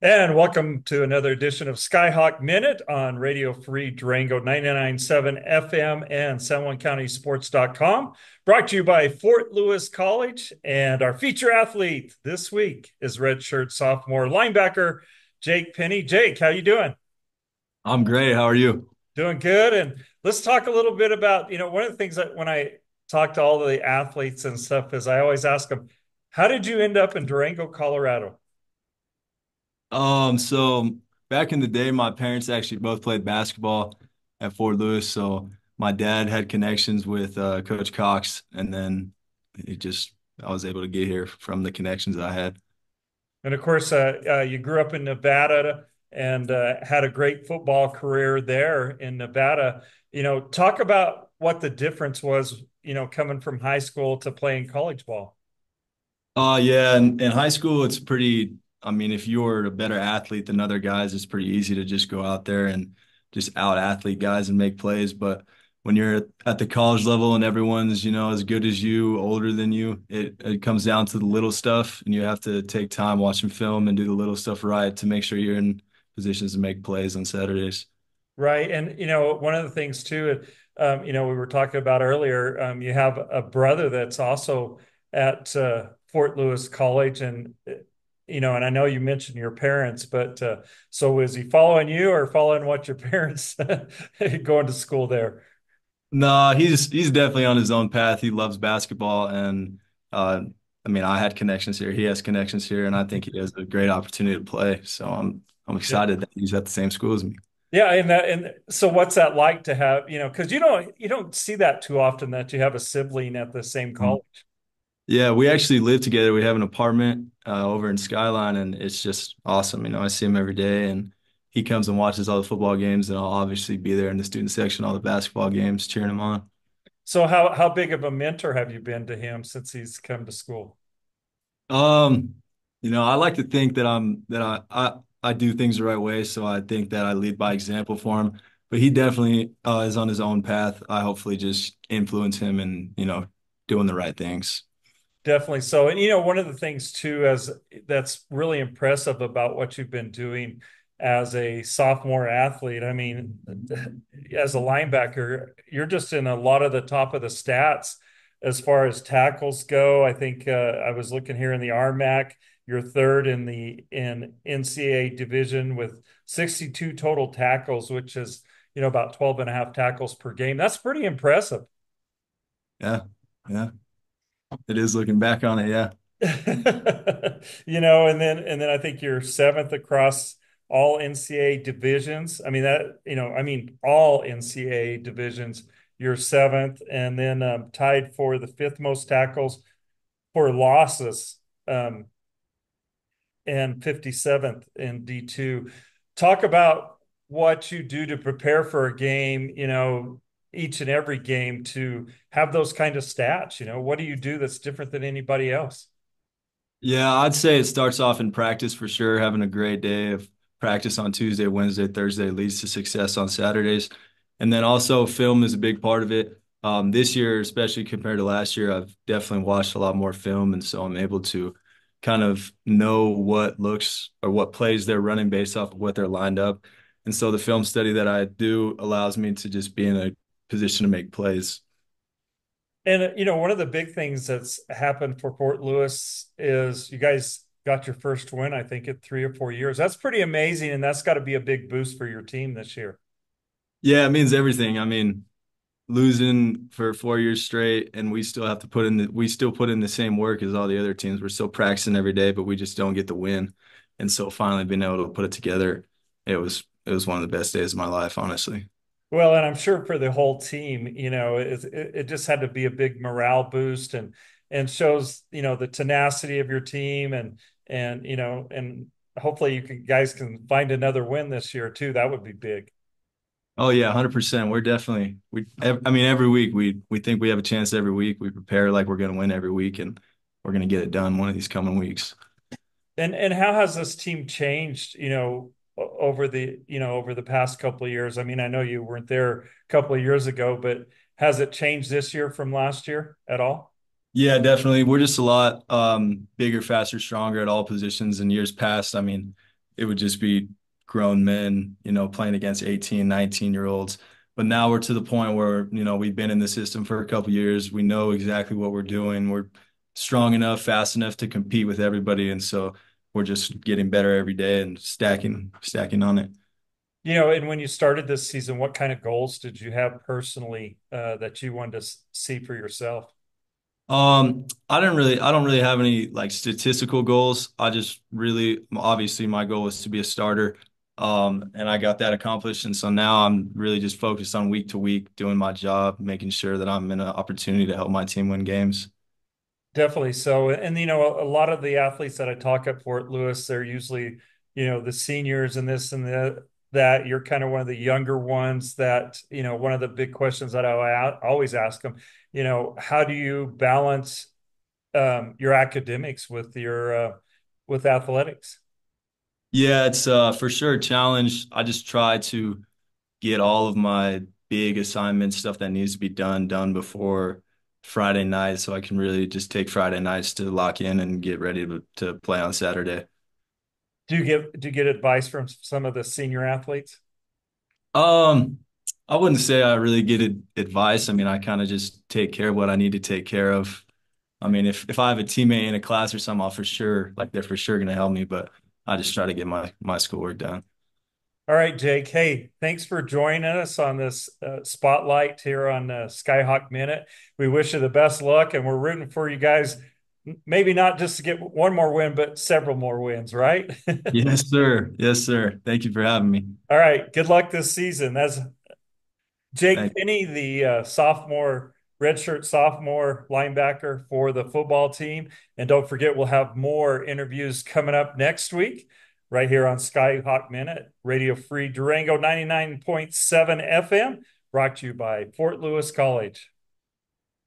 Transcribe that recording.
And welcome to another edition of Skyhawk Minute on Radio Free Durango 99.7 FM and San Juan County Sports.com. Brought to you by Fort Lewis College. And our feature athlete this week is redshirt sophomore linebacker Jake Penney. Jake, how you doing? I'm great. How are you? Doing good. And let's talk a little bit about, one of the things that when I talk to all the athletes and stuff is I always ask them, how did you end up in Durango, Colorado? So back in the day, my parents actually both played basketball at Fort Lewis. So my dad had connections with Coach Cox, and then it just I was able to get here from the connections I had. And of course, you grew up in Nevada and had a great football career there in Nevada. Talk about what the difference was, coming from high school to playing college ball. Yeah, in high school, it's pretty. I mean, if you're a better athlete than other guys, it's pretty easy to just go out there and just out athlete guys and make plays. But when you're at the college level and everyone's, as good as you, older than you, it comes down to the little stuff, and you have to take time watching film and do the little stuff right to make sure you're in positions to make plays on Saturdays. Right. And, one of the things too, we were talking about earlier, you have a brother that's also at Fort Lewis College. And I know you mentioned your parents, but so is he following you or following what your parents going to school there? No, he's definitely on his own path. He loves basketball, and uh, I mean, I had connections here. He has connections here, and I think he has a great opportunity to play. So I'm Yeah. excited that he's at the same school as me. Yeah, and so what's that like to have, because you don't see that too often that you have a sibling at the same Mhm. college. Yeah, we actually live together. We have an apartment over in Skyline, and it's just awesome. I see him every day, and he comes and watches all the football games, and I'll obviously be there in the student section, all the basketball games, cheering him on. So how big of a mentor have you been to him since he's come to school? Um, I like to think that I do things the right way, so I think that I lead by example for him. But he definitely is on his own path. I hopefully just influence him and, doing the right things. Definitely so. And one of the things too, as that's really impressive about what you've been doing as a sophomore athlete. I mean, as a linebacker, you're just in a lot of the top of the stats as far as tackles go. I think I was looking here in the RMAC, you're third in the in NCAA division with 62 total tackles, which is, about 12 and a half tackles per game. That's pretty impressive. Yeah, yeah, it is looking back on it. Yeah. And then I think you're seventh across all NCAA divisions. I mean all NCAA divisions. You're seventh, and then tied for the fifth most tackles for losses, and 57th in D2. Talk about what you do to prepare for a game. Each and every game to have those kind of stats. What do you do that's different than anybody else? Yeah, I'd say it starts off in practice for sure. Having a great day of practice on Tuesday, Wednesday, Thursday leads to success on Saturdays. And then also film is a big part of it. This year, especially compared to last year, I've definitely watched a lot more film, and so I'm able to kind of know what looks or what plays they're running based off of what they're lined up. And so the film study that I do allows me to just be in a position to make plays. And one of the big things that's happened for Fort Lewis is you guys got your first win, I think, in 3 or 4 years. That's pretty amazing, and that's got to be a big boost for your team this year. Yeah, it means everything. I mean, losing for 4 years straight, and we still put in the same work as all the other teams. We're still practicing every day, but we just don't get the win. And so finally being able to put it together, it was one of the best days of my life, honestly. Well, and I'm sure for the whole team, it just had to be a big morale boost and shows the tenacity of your team and hopefully guys can find another win this year too. That would be big. Oh yeah, 100%. I mean, every week we think we have a chance every week. We prepare like we're going to win every week, and we're going to get it done one of these coming weeks. And how has this team changed, over the past couple of years? I mean, I know you weren't there a couple of years ago, but has it changed this year from last year at all? Yeah, definitely. We're just a lot bigger, faster, stronger at all positions. In years past, I mean, it would just be grown men, playing against 18, 19-year-olds. But now we're to the point where, we've been in the system for a couple years. We know exactly what we're doing. We're strong enough, fast enough to compete with everybody. And so we're just getting better every day and stacking on it. And when you started this season, what kind of goals did you have personally that you wanted to see for yourself? I don't really have any like statistical goals. I just really, obviously my goal is to be a starter. And I got that accomplished. And so now I'm really just focused on week to week, doing my job, making sure that I'm in an opportunity to help my team win games. Definitely so. And, a lot of the athletes that I talk at Fort Lewis, they're usually, the seniors and this and that. You're kind of one of the younger ones that, one of the big questions that always ask them, how do you balance your academics with with athletics? Yeah, it's for sure a challenge. I just try to get all of my big assignments, stuff that needs to be done before Friday night, so I can really just take Friday nights to lock in and get ready to play on Saturday. Do you get advice from some of the senior athletes? Um, I wouldn't say I really get advice. I mean, I kind of just take care of what I need to take care of. I mean, if I have a teammate in a class or something, I'll for sure, like they're for sure gonna help me, but I just try to get my schoolwork done. All right, Jake. Hey, thanks for joining us on this spotlight here on Skyhawk Minute. We wish you the best luck, and we're rooting for you guys. Maybe not just to get one more win, but several more wins, right? Yes, sir. Yes, sir. Thank you for having me. All right. Good luck this season. That's Jake Thank Penney, the sophomore, redshirt sophomore linebacker for the football team. And don't forget, we'll have more interviews coming up next week right here on Skyhawk Minute, Radio Free Durango 99.7 FM, brought to you by Fort Lewis College.